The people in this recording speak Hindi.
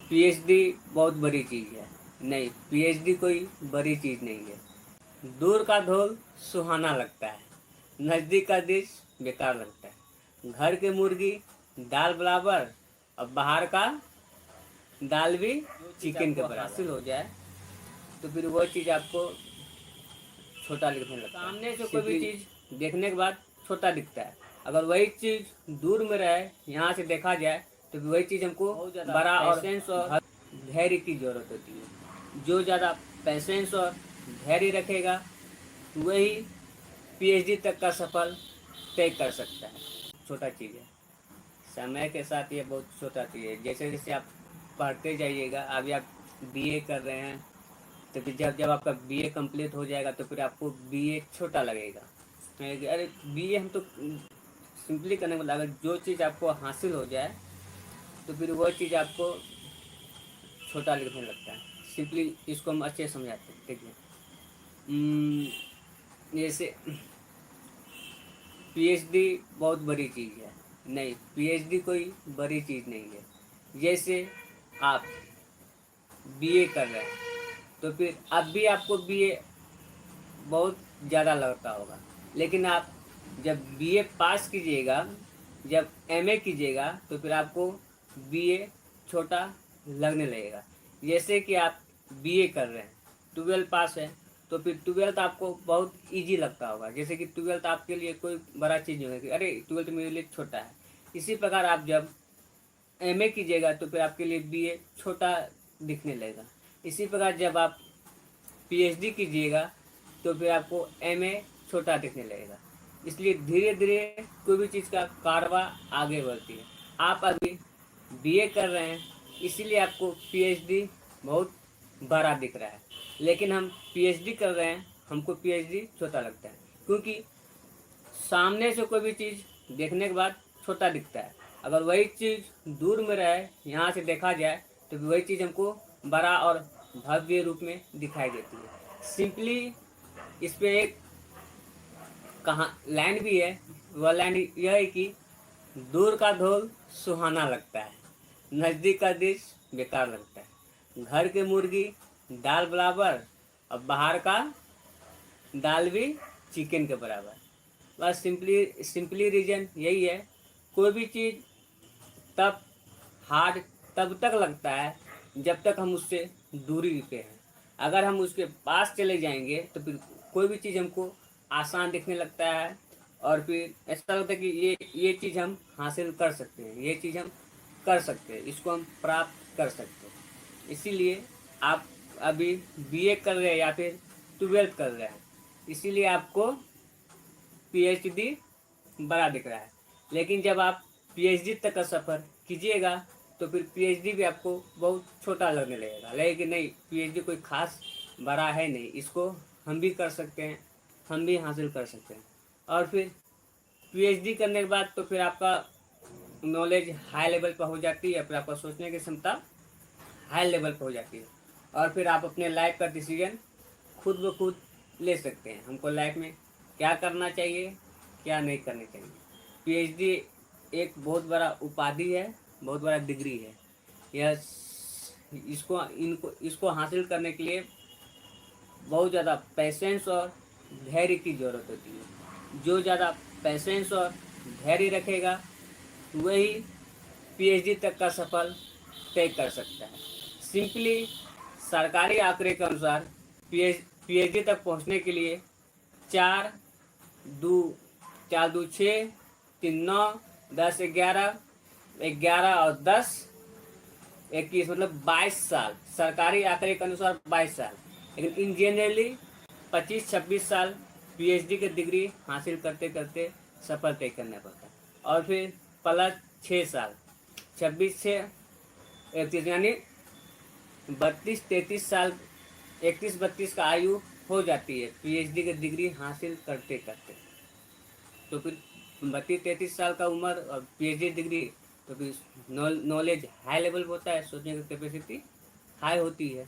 पीएचडी बहुत बड़ी चीज़ है। नहीं, पीएचडी कोई बड़ी चीज़ नहीं है। दूर का धोल सुहाना लगता है, नज़दीक का डिश बेकार लगता है। घर की मुर्गी दाल बराबर और बाहर का दाल भी चिकन के बराबर हासिल हो जाए तो फिर वो चीज़ आपको छोटा दिखने लगता है। सामने से कोई भी चीज़ देखने के बाद छोटा दिखता है, अगर वही चीज़ दूर में रहे, यहाँ से देखा जाए तो वही चीज़ हमको बड़ा और पेशेंस और धैर्य की ज़रूरत होती है। जो ज़्यादा पेशेंस और धैर्य रखेगा वही पीएचडी तक का सफल तय कर सकता है। छोटा चीज़ है, समय के साथ ये बहुत छोटा चीज़ है। जैसे जैसे आप पढ़ते जाइएगा, अभी आप बीए कर रहे हैं तो फिर जब जब आपका बीए कंप्लीट हो जाएगा तो फिर आपको बीए छोटा लगेगा। अरे बीए हम तो सिंपली करने के बाद अगर जो चीज़ आपको हासिल हो जाए तो फिर वो चीज़ आपको छोटा लगने लगता है। सिंपली इसको हम अच्छे समझाते हैं। देखिए, जैसे पीएचडी बहुत बड़ी चीज़ है। नहीं, पीएचडी कोई बड़ी चीज़ नहीं है। जैसे आप बीए कर रहे हैं तो फिर अब भी आपको बीए बहुत ज़्यादा लगता होगा, लेकिन आप जब बीए पास कीजिएगा, जब एमए कीजिएगा तो फिर आपको बीए छोटा लगने लगेगा। जैसे कि आप बीए कर रहे हैं, 12 पास है तो फिर 12th आपको बहुत इजी लगता होगा। जैसे कि 12th आपके लिए कोई बड़ा चीज़ नहीं होगी, अरे 12th मेरे लिए छोटा है। इसी प्रकार आप जब एमए कीजिएगा तो फिर आपके लिए बीए छोटा दिखने लगेगा। इसी प्रकार जब आप पीएचडी कीजिएगा तो फिर आपको एमए छोटा दिखने लगेगा। इसलिए धीरे धीरे कोई भी चीज़ का कारवा आगे बढ़ती है। आप अभी बीए कर रहे हैं इसीलिए आपको पीएचडी बहुत बड़ा दिख रहा है, लेकिन हम पीएचडी कर रहे हैं, हमको पीएचडी छोटा लगता है, क्योंकि सामने से कोई भी चीज़ देखने के बाद छोटा दिखता है, अगर वही चीज़ दूर में रहे, यहाँ से देखा जाए तो वही चीज़ हमको बड़ा और भव्य रूप में दिखाई देती है। सिंपली इस पे एक कहाँ लाइन भी है, वह लाइन यह है कि दूर का धोल सुहाना लगता है, नज़दीक का डिश बेकार लगता है। घर की मुर्गी दाल बराबर और बाहर का दाल भी चिकन के बराबर। बस सिंपली रीजन यही है। कोई भी चीज़ तब हार्ड तब तक लगता है जब तक हम उससे दूरी पे हैं। अगर हम उसके पास चले जाएंगे तो फिर कोई भी चीज़ हमको आसान दिखने लगता है और फिर ऐसा लगता है कि ये चीज़ हम हासिल कर सकते हैं, ये चीज़ हम कर सकते हैं, इसको हम प्राप्त कर सकते हैं। इसीलिए आप अभी बीए कर रहे हैं या फिर 12th कर रहे हैं, इसीलिए आपको पीएचडी बड़ा दिख रहा है। लेकिन जब आप पीएचडी तक का सफ़र कीजिएगा तो फिर पीएचडी भी आपको बहुत छोटा लगने लगेगा, लेकिन नहीं, पीएचडी कोई खास बड़ा है नहीं, इसको हम भी कर सकते हैं, हम भी हासिल कर सकते हैं। और फिर पीएचडी करने के बाद तो फिर आपका नॉलेज हाई लेवल पर हो जाती है, फिर आपका सोचने की क्षमता हाई लेवल पर हो जाती है और फिर आप अपने लाइफ का डिसीजन खुद ब खुद ले सकते हैं। हमको लाइफ में क्या करना चाहिए, क्या नहीं करनी चाहिए। पीएचडी एक बहुत बड़ा उपाधि है, बहुत बड़ा डिग्री है। यह इसको हासिल करने के लिए बहुत ज़्यादा पेशेंस और धैर्य की ज़रूरत होती है। जो ज़्यादा पेशेंस और धैर्य रखेगा वही पीएचडी तक का सफल तय कर सकता है। सिंपली सरकारी आंकड़े के अनुसार पीएचडी तक पहुंचने के लिए 4 2 4 2 6 3 9 10 11 11 और 10 21 मतलब 22 साल, सरकारी आंकड़े के अनुसार 22 साल, लेकिन इन जनरली 25-26 साल पीएचडी की डिग्री हासिल करते करते सफल तय करना पड़ता है। और फिर प्लस 6 साल, 26 से 31 यानी 32-33 साल, 31-32 का आयु हो जाती है पीएचडी की डिग्री हासिल करते करते। तो फिर 32-33 साल का उम्र और पीएचडी डिग्री, तो फिर नॉलेज हाई लेवल होता है, सोचने की कैपेसिटी हाई होती है।